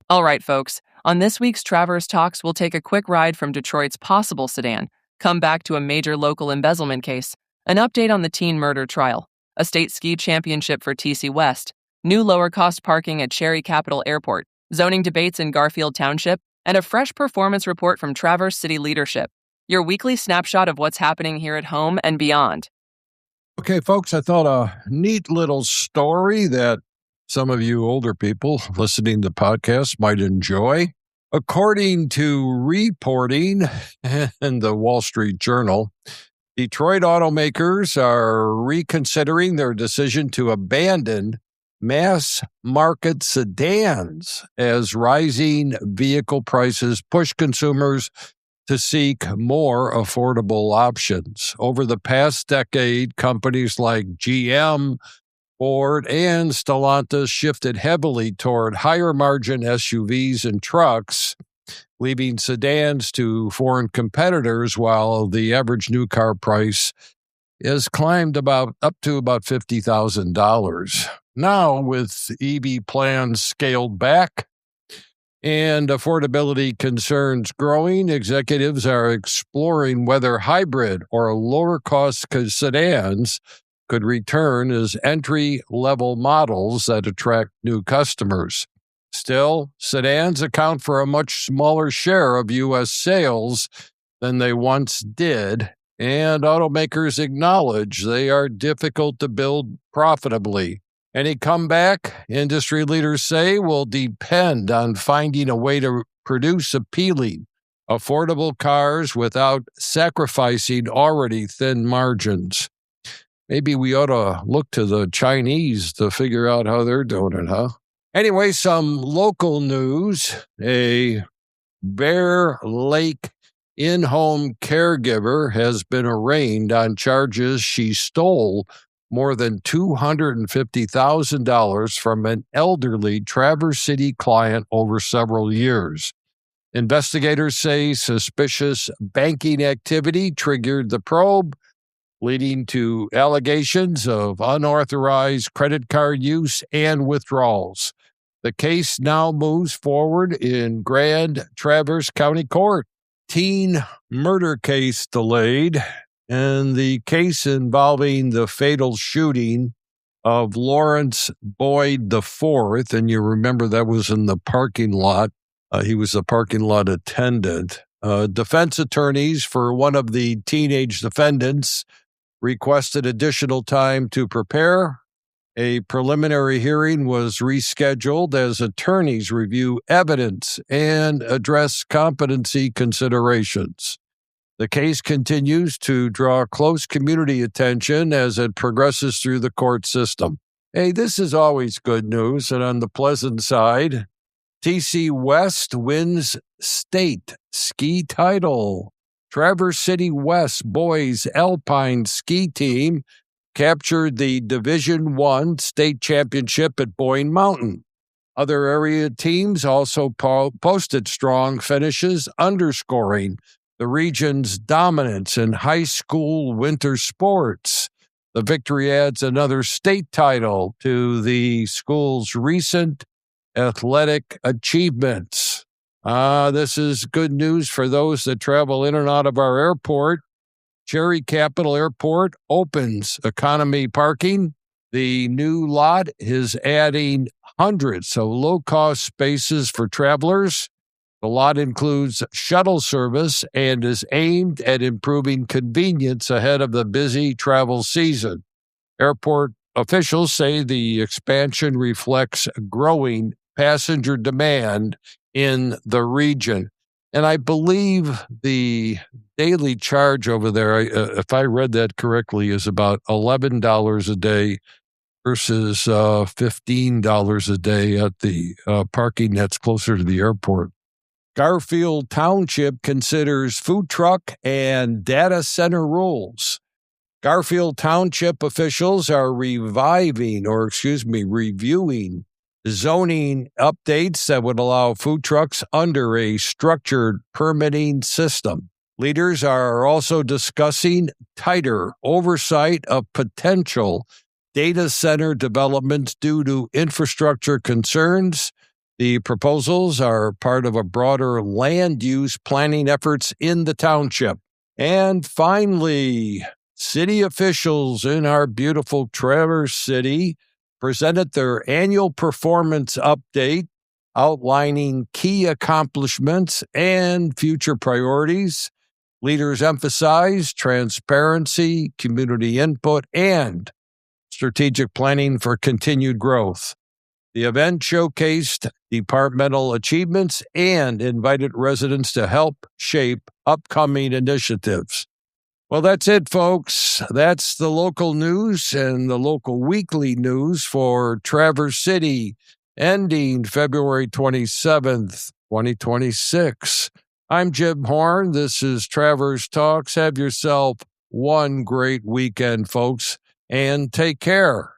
All right, folks. On this week's Travers Talks, we'll take a quick ride from Detroit's possible sedan, come back to a major local embezzlement case, an update on the teen murder trial, a state ski championship for TC West, new lower-cost parking at Cherry Capital Airport, zoning debates in Garfield Township, and a fresh performance report from Traverse City leadership. Your weekly snapshot of what's happening here at home and beyond. Okay, folks, I thought a neat little story that some of you older people listening to podcasts might enjoy. According to reporting in the Wall Street Journal, Detroit automakers are reconsidering their decision to abandon mass market sedans as rising vehicle prices push consumers to seek more affordable options. Over the past decade, companies like GM, Ford, and Stellantis shifted heavily toward higher-margin SUVs and trucks, leaving sedans to foreign competitors while the average new car price has climbed up to about $50,000. Now, with EV plans scaled back and affordability concerns growing, executives are exploring whether hybrid or lower-cost sedans could return as entry-level models that attract new customers. Still, sedans account for a much smaller share of U.S. sales than they once did, and automakers acknowledge they are difficult to build profitably. Any comeback, industry leaders say, will depend on finding a way to produce appealing, affordable cars without sacrificing already thin margins. Maybe we ought to look to the Chinese to figure out how they're doing it, huh? Anyway, some local news. A Bear Lake in-home caregiver has been arraigned on charges she stole more than $250,000 from an elderly Traverse City client over several years. Investigators say suspicious banking activity triggered the probe, leading to allegations of unauthorized credit card use and withdrawals. The case now moves forward in Grand Traverse County Court. Teen murder case delayed, and the case involving the fatal shooting of Lawrence Boyd IV, and you remember that was in the parking lot. He was a parking lot attendant. Defense attorneys for one of the teenage defendants requested additional time to prepare. A preliminary hearing was rescheduled as attorneys review evidence and address competency considerations. The case continues to draw close community attention as it progresses through the court system. Hey, this is always good news, and on the pleasant side, TC West wins state ski title. Traverse City West boys alpine ski team captured the Division I state championship at Boyne Mountain. Other area teams also posted strong finishes, underscoring the region's dominance in high school winter sports. The victory adds another state title to the school's recent athletic achievements. This is good news for those that travel in and out of our airport. Cherry Capital Airport opens economy parking. The new lot is adding hundreds of low-cost spaces for travelers. The lot includes shuttle service and is aimed at improving convenience ahead of the busy travel season. Airport officials say the expansion reflects growing passenger demand in the region. And I believe the daily charge over there, if I read that correctly, is about $11 a day versus $15 a day at the parking that's closer to the airport. Garfield Township considers food truck and data center rules. Garfield Township officials are reviewing zoning updates that would allow food trucks under a structured permitting system. Leaders are also discussing tighter oversight of potential data center developments due to infrastructure concerns. The proposals are part of a broader land use planning efforts in the township. And finally, city officials in our beautiful Traverse City presented their annual performance update outlining key accomplishments and future priorities. Leaders emphasized transparency, community input, and strategic planning for continued growth. The event showcased departmental achievements and invited residents to help shape upcoming initiatives. Well, that's it, folks. That's the local news and the local weekly news for Traverse City, ending February 27th, 2026. I'm Jim Horn. This is Traverse Talks. Have yourself one great weekend, folks, and take care.